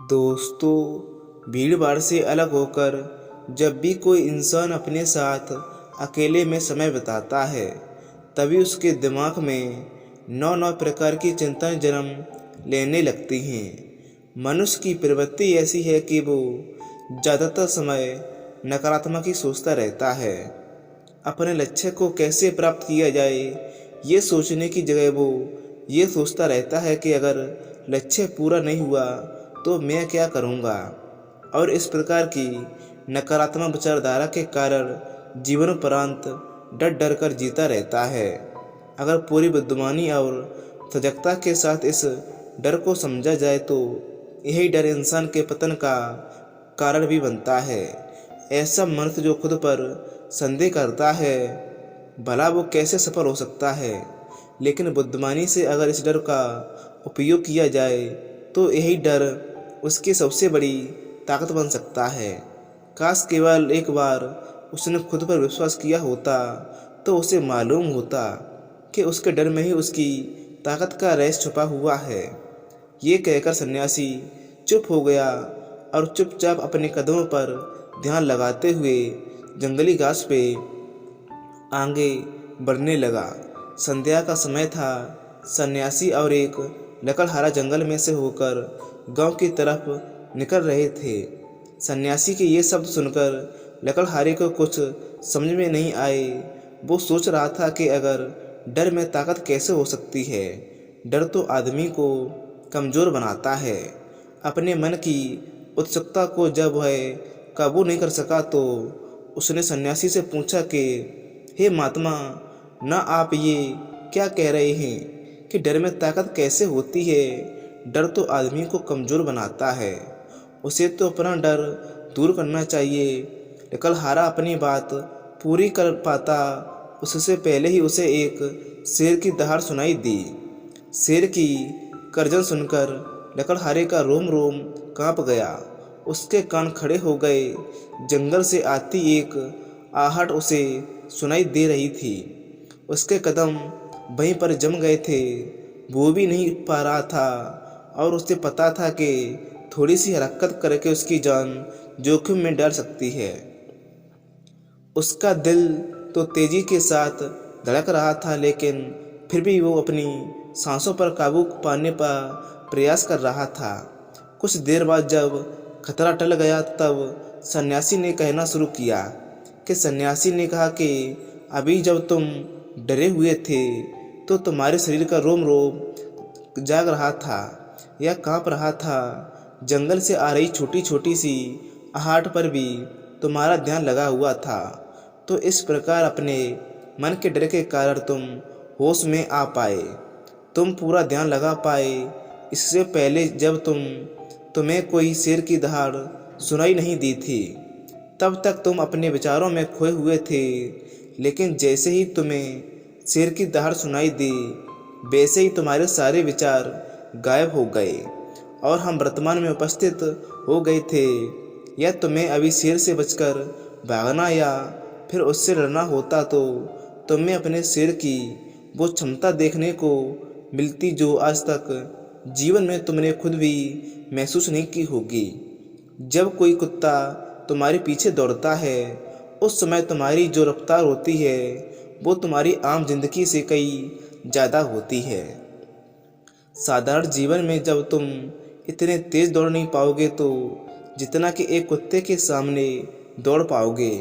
दोस्तों, भीड़-भाड़ से अलग होकर जब भी कोई इंसान अपने साथ अकेले में समय बिताता है, तभी उसके दिमाग में नौ-नौ प्रकार की चिंताएं जन्म लेने लगती हैं। मनुष्य की प्रवृत्ति ऐसी है कि वो ज़्यादातर समय नकारात्मक ही सोचता रहता है। अपने लक्ष्य को कैसे प्राप्त किया जाए, ये सोचने की जगह वो ये सोचता रहता है कि अगर लक्ष्य पूरा नहीं हुआ तो मैं क्या करूँगा। और इस प्रकार की नकारात्मक विचारधारा के कारण जीवनोपरांत डर डर कर जीता रहता है। अगर पूरी बुद्धिमानी और सजगता के साथ इस डर को समझा जाए तो यही डर इंसान के पतन का कारण भी बनता है। ऐसा मनुष्य जो खुद पर संदेह करता है, भला वो कैसे सफल हो सकता है। लेकिन बुद्धिमानी से अगर इस डर का उपयोग किया जाए तो यही डर उसकी सबसे बड़ी ताकत बन सकता है। काश केवल एक बार उसने खुद पर विश्वास किया होता तो उसे मालूम होता कि उसके डर में ही उसकी ताकत का रहस्य छुपा हुआ है। ये कहकर सन्यासी चुप हो गया और चुपचाप अपने कदमों पर ध्यान लगाते हुए जंगली घास पे आगे बढ़ने लगा। संध्या का समय था। सन्यासी और एक लकड़हारा जंगल में से होकर गांव की तरफ निकल रहे थे। सन्यासी के ये शब्द सुनकर लकड़हारे को कुछ समझ में नहीं आए। वो सोच रहा था कि अगर डर में ताकत कैसे हो सकती है। डर तो आदमी को कमज़ोर बनाता है। अपने मन की उत्सुकता को जब वह काबू नहीं कर सका तो उसने सन्यासी से पूछा कि हे महात्मा, ना आप ये क्या कह रहे हैं कि डर में ताकत कैसे होती है। डर तो आदमी को कमज़ोर बनाता है, उसे तो अपना डर दूर करना चाहिए। लकड़हारा अपनी बात पूरी कर पाता उससे पहले ही उसे एक शेर की दहाड़ सुनाई दी। शेर की गर्जन सुनकर लकड़हारे का रोम रोम कांप गया। उसके कान खड़े हो गए। जंगल से आती एक आहट उसे सुनाई दे रही थी। उसके कदम वहीं पर जम गए थे। वो भी नहीं पा रहा था और उसे पता था कि थोड़ी सी हरकत करके उसकी जान जोखिम में डाल सकती है। उसका दिल तो तेजी के साथ धड़क रहा था, लेकिन फिर भी वो अपनी सांसों पर काबू पाने का प्रयास कर रहा था। कुछ देर बाद जब खतरा टल गया तब सन्यासी ने कहना शुरू किया कि सन्यासी ने कहा कि अभी जब तुम डरे हुए थे तो तुम्हारे शरीर का रोम रोम जाग रहा था या कांप रहा था। जंगल से आ रही छोटी छोटी सी आहट पर भी तुम्हारा ध्यान लगा हुआ था। तो इस प्रकार अपने मन के डर के कारण तुम होश में आ पाए, तुम पूरा ध्यान लगा पाए। इससे पहले जब तुम्हें कोई शेर की दहाड़ सुनाई नहीं दी थी, तब तक तुम अपने विचारों में खोए हुए थे। लेकिन जैसे ही तुम्हें शेर की दहाड़ सुनाई दी, वैसे ही तुम्हारे सारे विचार गायब हो गए और हम वर्तमान में उपस्थित हो गए थे। या तुम्हें अभी शेर से बचकर भागना या फिर उससे लड़ना होता तो तुम्हें अपने शेर की वो क्षमता देखने को मिलती जो आज तक जीवन में तुमने खुद भी महसूस नहीं की होगी। जब कोई कुत्ता तुम्हारे पीछे दौड़ता है, उस समय तुम्हारी जो रफ्तार होती है वो तुम्हारी आम जिंदगी से कई ज़्यादा होती है। साधारण जीवन में जब तुम इतने तेज दौड़ नहीं पाओगे तो जितना कि एक कुत्ते के सामने दौड़ पाओगे।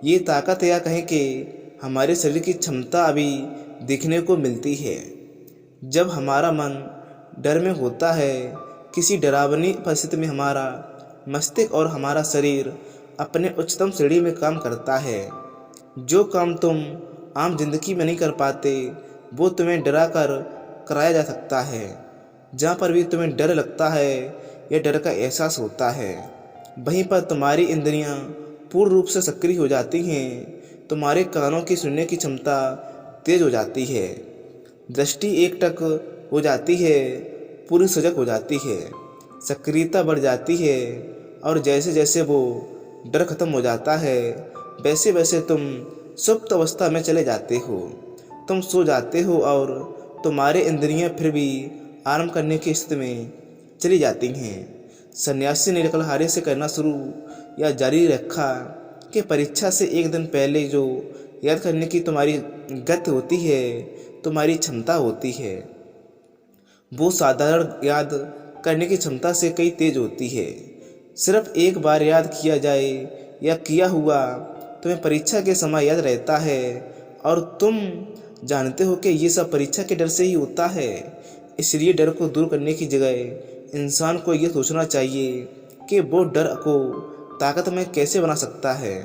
ये ताकत या कहें कि हमारे शरीर की क्षमता अभी देखने को मिलती है। जब हमारा मन डर में होता है, किसी डरावनी परिस्थिति में हमारा मस्तिष्क और हमारा शरीर अपने उच्चतम श्रेणी में काम करता है। जो काम तुम आम जिंदगी में नहीं कर पाते वो तुम्हें डरा कर कराया जा सकता है। जहाँ पर भी तुम्हें डर लगता है या डर का एहसास होता है, वहीं पर तुम्हारी इंद्रियां पूर्ण रूप से सक्रिय हो जाती हैं। तुम्हारे कानों की सुनने की क्षमता तेज हो जाती है, दृष्टि एकटक हो जाती है, पूरी सजग हो जाती है, सक्रियता बढ़ जाती है। और जैसे जैसे वो डर खत्म हो जाता है वैसे वैसे तुम सुप्त अवस्था में चले जाते हो। तुम सो जाते हो और तुम्हारे इंद्रियां फिर भी आराम करने की स्थिति में चली जाती हैं। सन्यासी ने लकड़हारे से कहना शुरू या जारी रखा कि परीक्षा से एक दिन पहले जो याद करने की तुम्हारी गति होती है, तुम्हारी क्षमता होती है, वो साधारण याद करने की क्षमता से कई तेज होती है। सिर्फ एक बार याद किया जाए या किया हुआ तुम्हें परीक्षा के समय याद रहता है, और तुम जानते हो कि ये सब परीक्षा के डर से ही होता है। इसलिए डर को दूर करने की जगह इंसान को ये सोचना चाहिए कि वो डर को ताकत में कैसे बना सकता है।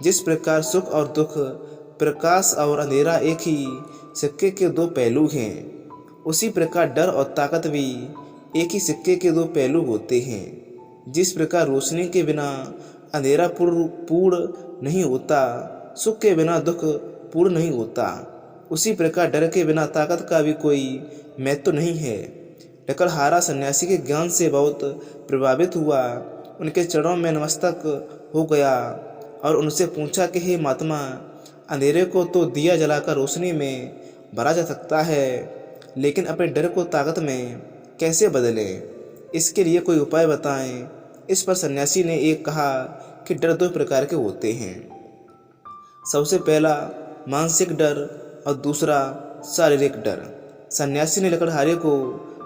जिस प्रकार सुख और दुख, प्रकाश और अंधेरा एक ही सिक्के के दो पहलू हैं, उसी प्रकार डर और ताकत भी एक ही सिक्के के दो पहलू होते हैं। जिस प्रकार रोशनी के बिना अंधेरा पूर्ण नहीं होता, सुख के बिना दुख पूर्ण नहीं होता, उसी प्रकार डर के बिना ताकत का भी कोई महत्व नहीं है। लकड़हारा सन्यासी के ज्ञान से बहुत प्रभावित हुआ, उनके चरणों में नमस्तक हो गया और उनसे पूछा कि हे महात्मा, अंधेरे को तो दिया जलाकर रोशनी में भरा जा सकता है, लेकिन अपने डर को ताकत में कैसे बदलें? इसके लिए कोई उपाय बताएं। इस पर सन्यासी ने एक कहा कि डर दो प्रकार के होते हैं। सबसे पहला मानसिक डर और दूसरा शारीरिक डर। सन्यासी ने लकड़हारे को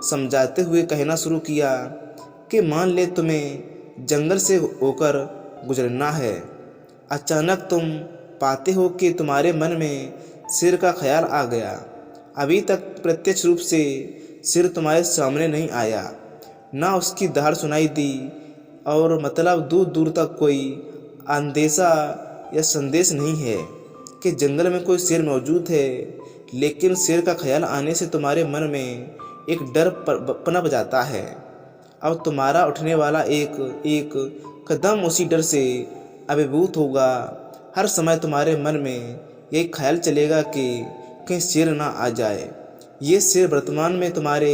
समझाते हुए कहना शुरू किया कि मान ले तुम्हें जंगल से होकर गुजरना है। अचानक तुम पाते हो कि तुम्हारे मन में सिर का ख्याल आ गया। अभी तक प्रत्यक्ष रूप से सिर तुम्हारे सामने नहीं आया, ना उसकी दहाड़ सुनाई दी, और मतलब दूर दूर तक कोई अंदेशा या संदेश नहीं है कि जंगल में कोई शेर मौजूद है। लेकिन शेर का ख्याल आने से तुम्हारे मन में एक डर पनप जाता है। अब तुम्हारा उठने वाला एक कदम उसी डर से अभिभूत होगा। हर समय तुम्हारे मन में यही ख्याल चलेगा कि कहीं शेर ना आ जाए। ये शेर वर्तमान में तुम्हारे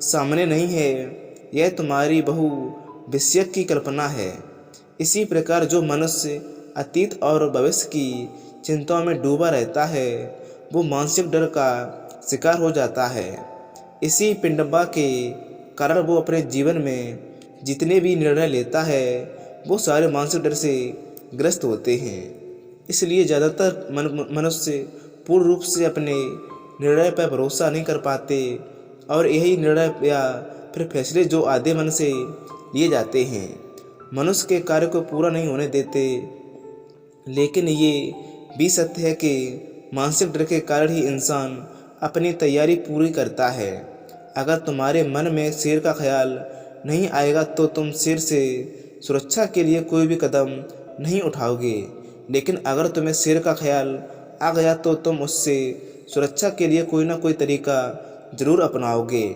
सामने नहीं है, यह तुम्हारी भविष्य की कल्पना है। इसी प्रकार जो मनुष्य अतीत और भविष्य की चिंताओं में डूबा रहता है, वो मानसिक डर का शिकार हो जाता है। इसी पिंडबा के कारण वो अपने जीवन में जितने भी निर्णय लेता है, वो सारे मानसिक डर से ग्रस्त होते हैं। इसलिए ज़्यादातर मनुष्य पूर्ण रूप से अपने निर्णय पर भरोसा नहीं कर पाते, और यही निर्णय या फिर फैसले जो आधे मन से लिए जाते हैं, मनुष्य के कार्य को पूरा नहीं होने देते। लेकिन ये भी सत्य है कि मानसिक डर के कारण ही इंसान अपनी तैयारी पूरी करता है। अगर तुम्हारे मन में शेर का ख्याल नहीं आएगा तो तुम शेर से सुरक्षा के लिए कोई भी कदम नहीं उठाओगे। लेकिन अगर तुम्हें शेर का ख्याल आ गया तो तुम उससे सुरक्षा के लिए कोई ना कोई तरीका ज़रूर अपनाओगे।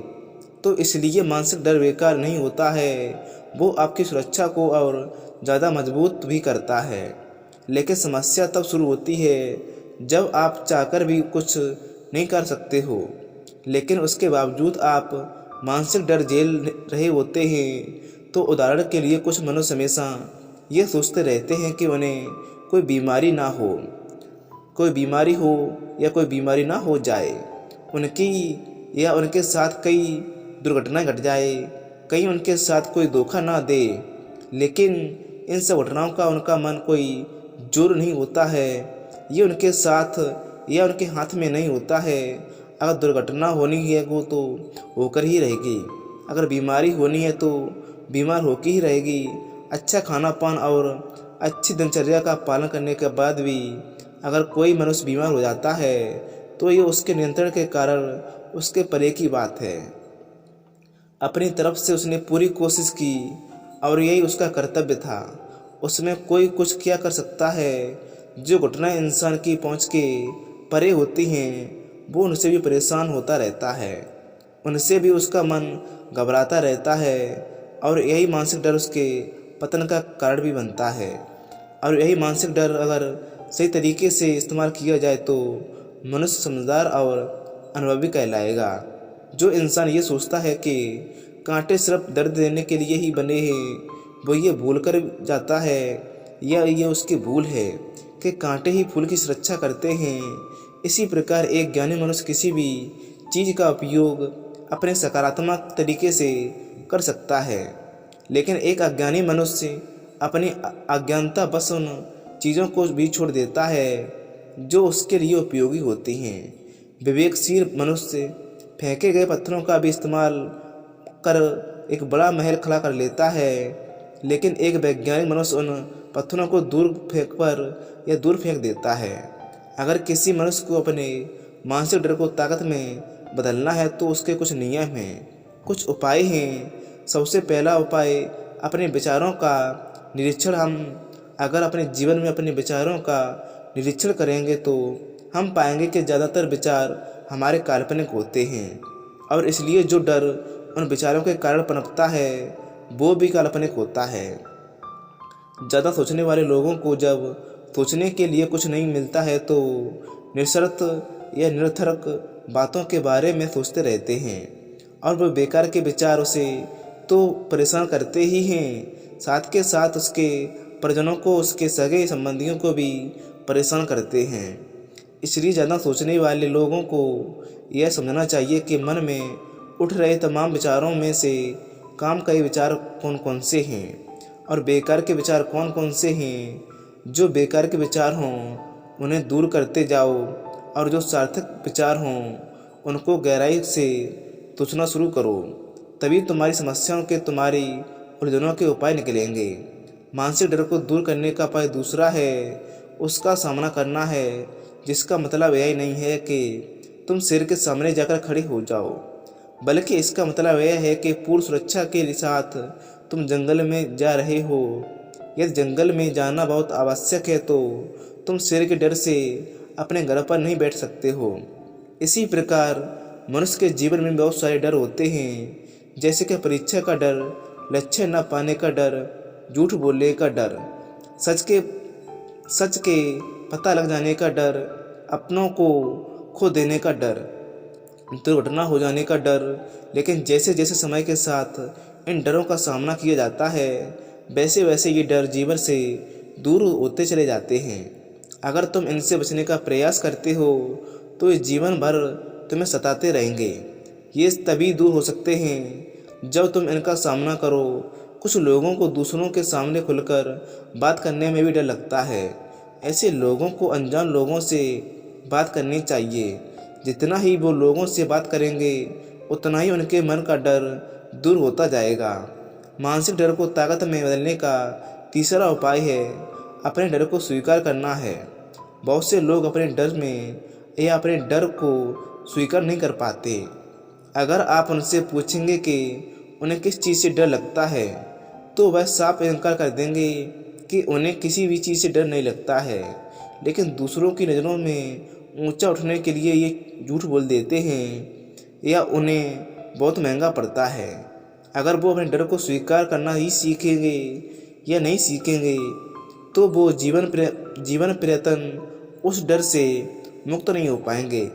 तो इसलिए मानसिक डर बेकार नहीं होता है, वो आपकी सुरक्षा को और ज़्यादा मजबूत भी करता है। लेकिन समस्या तब शुरू होती है जब आप चाहकर भी कुछ नहीं कर सकते हो, लेकिन उसके बावजूद आप मानसिक डर झेल रहे होते हैं। तो उदाहरण के लिए कुछ मनुष्य हमेशा ये सोचते रहते हैं कि उन्हें कोई बीमारी ना हो या कोई बीमारी ना हो जाए, उनकी या उनके साथ कई दुर्घटनाएं घट जाए, कहीं उनके साथ कोई धोखा ना दे। लेकिन इन सब घटनाओं का उनका मन कोई जोर नहीं होता है, ये उनके साथ या उनके हाथ में नहीं होता है। अगर दुर्घटना होनी है वो तो होकर ही रहेगी, अगर बीमारी होनी है तो बीमार होकर ही रहेगी। अच्छा खाना पान और अच्छी दिनचर्या का पालन करने के बाद भी अगर कोई मनुष्य बीमार हो जाता है तो ये उसके नियंत्रण के कारण उसके परे की बात है। अपनी तरफ से उसने पूरी कोशिश की और यही उसका कर्तव्य था। उसमें कोई कुछ क्या कर सकता है। जो घटनाएं इंसान की पहुंच के परे होती हैं वो उनसे भी परेशान होता रहता है, उनसे भी उसका मन घबराता रहता है, और यही मानसिक डर उसके पतन का कारण भी बनता है। और यही मानसिक डर अगर सही तरीके से इस्तेमाल किया जाए तो मनुष्य समझदार और अनुभवी कहलाएगा। जो इंसान ये सोचता है कि कांटे सिर्फ दर्द देने के लिए ही बने हैं, वो ये भूल कर जाता है, या ये उसकी भूल है कि कांटे ही फूल की सुरक्षा करते हैं। इसी प्रकार एक ज्ञानी मनुष्य किसी भी चीज़ का उपयोग अपने सकारात्मक तरीके से कर सकता है, लेकिन एक अज्ञानी मनुष्य अपनी अज्ञानता बस उन चीज़ों को भी छोड़ देता है जो उसके लिए उपयोगी होती हैं। विवेकशील मनुष्य फेंके गए पत्थरों का भी इस्तेमाल कर एक बड़ा महल खड़ा कर लेता है, लेकिन एक वैज्ञानिक मनुष्य उन पत्थरों को दूर फेंक देता है। अगर किसी मनुष्य को अपने मानसिक डर को ताकत में बदलना है तो उसके कुछ नियम हैं, कुछ उपाय हैं। सबसे पहला उपाय अपने विचारों का निरीक्षण। हम अगर अपने जीवन में अपने विचारों का निरीक्षण करेंगे तो हम पाएंगे कि ज़्यादातर विचार हमारे काल्पनिक होते हैं, और इसलिए जो डर उन विचारों के कारण पनपता है वो भी काल्पनिक होता है। ज़्यादा सोचने वाले लोगों को जब सोचने के लिए कुछ नहीं मिलता है तो निरर्थक या निरर्थक बातों के बारे में सोचते रहते हैं, और वो बेकार के विचार उसे तो परेशान करते ही हैं, साथ के साथ उसके परिजनों को, उसके सगे संबंधियों को भी परेशान करते हैं। इसलिए ज़्यादा सोचने वाले लोगों को यह समझना चाहिए कि मन में उठ रहे तमाम विचारों में से काम के विचार कौन कौन से हैं और बेकार के विचार कौन कौन से हैं। जो बेकार के विचार हों उन्हें दूर करते जाओ, और जो सार्थक विचार हों उनको गहराई से सोचना शुरू करो। तभी तुम्हारी समस्याओं के, तुम्हारी उलझनों के उपाय निकलेंगे। मानसिक डर को दूर करने का उपाय दूसरा है उसका सामना करना है, जिसका मतलब यह नहीं है कि तुम शेर के सामने जाकर खड़े हो जाओ, बल्कि इसका मतलब यह है कि पूर्ण सुरक्षा के साथ तुम जंगल में जा रहे हो। यदि जंगल में जाना बहुत आवश्यक है तो तुम शेर के डर से अपने घर पर नहीं बैठ सकते हो। इसी प्रकार मनुष्य के जीवन में बहुत सारे डर होते हैं, जैसे कि परीक्षा का डर, लक्ष्य न पाने का डर, झूठ बोलने का डर, सच के पता लग जाने का डर, अपनों को खो देने का डर, दुर्घटना हो जाने का डर। लेकिन जैसे जैसे समय के साथ इन डरों का सामना किया जाता है वैसे वैसे ये डर जीवन से दूर होते चले जाते हैं। अगर तुम इनसे बचने का प्रयास करते हो तो ये जीवन भर तुम्हें सताते रहेंगे। ये तभी दूर हो सकते हैं जब तुम इनका सामना करो। कुछ लोगों को दूसरों के सामने खुलकर बात करने में भी डर लगता है। ऐसे लोगों को अनजान लोगों से बात करनी चाहिए। जितना ही वो लोगों से बात करेंगे उतना ही उनके मन का डर दूर होता जाएगा। मानसिक डर को ताकत में बदलने का तीसरा उपाय है अपने डर को स्वीकार करना है। बहुत से लोग अपने डर को स्वीकार नहीं कर पाते। अगर आप उनसे पूछेंगे कि उन्हें किस चीज़ से डर लगता है तो वह साफ इनकार कर देंगे कि उन्हें किसी भी चीज़ से डर नहीं लगता है, लेकिन दूसरों की नज़रों में ऊंचा उठने के लिए ये झूठ बोल देते हैं या उन्हें बहुत महंगा पड़ता है। अगर वो अपने डर को स्वीकार करना ही सीखेंगे या नहीं सीखेंगे तो वो जीवन पर्यंत उस डर से मुक्त नहीं हो पाएंगे।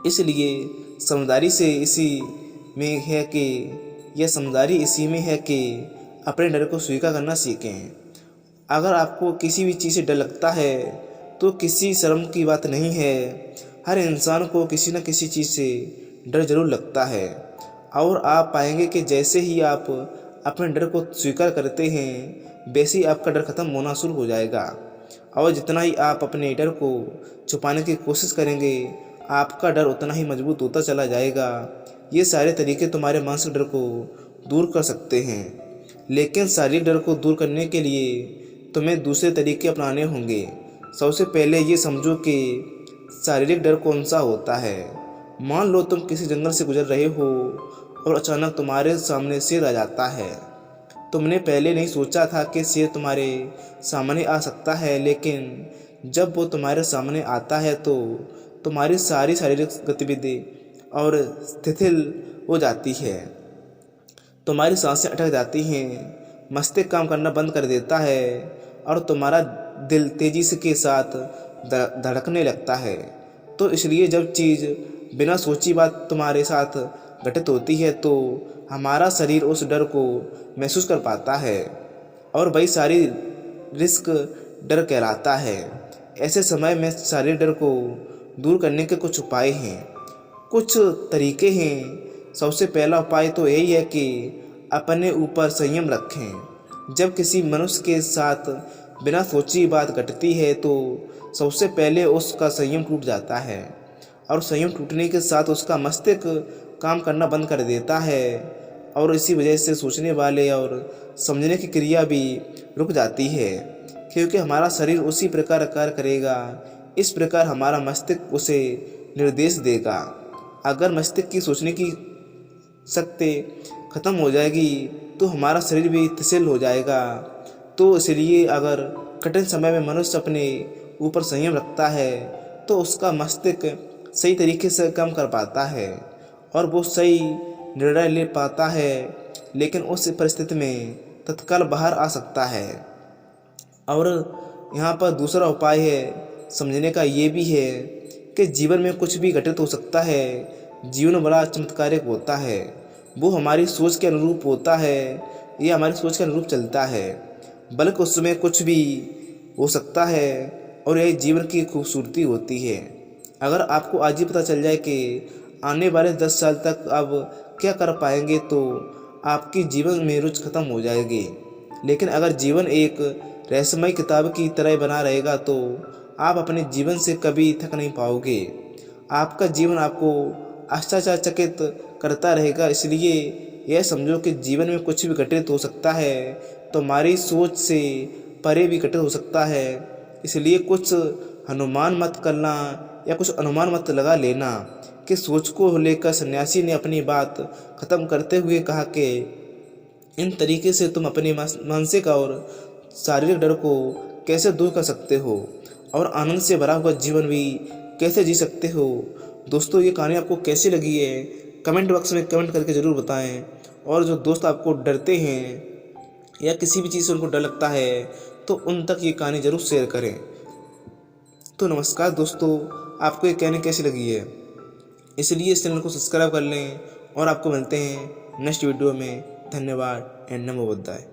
इसलिए समझदारी इसी में है कि अपने डर को स्वीकार करना सीखें। अगर आपको किसी भी चीज़ से डर लगता है तो किसी शर्म की बात नहीं है। हर इंसान को किसी न किसी चीज़ से डर जरूर लगता है, और आप पाएंगे कि जैसे ही आप अपने डर को स्वीकार करते हैं वैसे ही आपका डर खत्म होना शुरू हो जाएगा। और जितना ही आप अपने डर को छुपाने की कोशिश करेंगे आपका डर उतना ही मजबूत होता चला जाएगा। ये सारे तरीके तुम्हारे मानसिक डर को दूर कर सकते हैं, लेकिन शारीरिक डर को दूर करने के लिए तुम्हें दूसरे तरीके अपनाने होंगे। सबसे पहले ये समझो कि शारीरिक डर कौन सा होता है। मान लो तुम किसी जंगल से गुजर रहे हो और अचानक तुम्हारे सामने शेर आ जाता है। तुमने पहले नहीं सोचा था कि शेर तुम्हारे सामने आ सकता है, लेकिन जब वो तुम्हारे सामने आता है तो तुम्हारी सारी शारीरिक गतिविधि और शिथिल हो जाती है। तुम्हारी सांसें अटक जाती हैं, मस्तिष्क काम करना बंद कर देता है और तुम्हारा दिल तेजी से के साथ धड़कने लगता है। तो इसलिए जब चीज़ बिना सोची बात तुम्हारे साथ घटित होती है तो हमारा शरीर उस डर को महसूस कर पाता है, और वही सारी रिस्क डर कहलाता है। ऐसे समय में शारीरिक डर को दूर करने के कुछ उपाय हैं, कुछ तरीके हैं। सबसे पहला उपाय तो यही है कि अपने ऊपर संयम रखें। जब किसी मनुष्य के साथ बिना सोची बात घटती है तो सबसे पहले उसका संयम टूट जाता है और संयम टूटने के साथ उसका मस्तिष्क काम करना बंद कर देता है और इसी वजह से सोचने वाले और समझने की क्रिया भी रुक जाती है, क्योंकि हमारा शरीर उसी प्रकार कार्य करेगा। इस प्रकार हमारा मस्तिष्क उसे निर्देश देगा। अगर मस्तिष्क की सोचने की शक्ति खत्म हो जाएगी तो हमारा शरीर भी शिथिल हो जाएगा। तो इसलिए अगर कठिन समय में मनुष्य अपने ऊपर संयम रखता है तो उसका मस्तिष्क सही तरीके से काम कर पाता है और वो सही निर्णय ले पाता है, लेकिन उस परिस्थिति में तत्काल बाहर आ सकता है। और यहाँ पर दूसरा उपाय है समझने का, ये भी है कि जीवन में कुछ भी घटित हो सकता है। जीवन बड़ा चमत्कारिक होता है, वो हमारी सोच के अनुरूप होता है, ये हमारी सोच के अनुरूप चलता है, बल्कि उसमें कुछ भी हो सकता है और यही जीवन की खूबसूरती होती है। अगर आपको आज ही पता चल जाए कि आने वाले 10 साल तक आप क्या कर पाएंगे तो आपकी जीवन में रुचि खत्म हो जाएगी। लेकिन अगर जीवन एक रहस्यमय किताब की तरह बना रहेगा तो आप अपने जीवन से कभी थक नहीं पाओगे। आपका जीवन आपको आश्चर्यचकित करता रहेगा। इसलिए यह समझो कि जीवन में कुछ भी घटित हो सकता है तो हमारी सोच से परे भी घटित हो सकता है। इसलिए कुछ अनुमान मत करना या कुछ अनुमान मत लगा लेना। कि सोच को लेकर सन्यासी ने अपनी बात खत्म करते हुए कहा कि इन तरीके से तुम अपने मानसिक और शारीरिक डर को कैसे दूर कर सकते हो और आनंद से भरा हुआ जीवन भी कैसे जी सकते हो। दोस्तों, ये कहानी आपको कैसी लगी है कमेंट बॉक्स में कमेंट करके ज़रूर बताएं। और जो दोस्त आपको डरते हैं या किसी भी चीज़ से उनको डर लगता है तो उन तक ये कहानी ज़रूर शेयर करें। तो नमस्कार दोस्तों, आपको ये कहानी कैसी लगी है, इसलिए इस चैनल को सब्सक्राइब कर लें और आपको मिलते हैं नेक्स्ट वीडियो में। धन्यवाद एंड नमो बुद्धाय।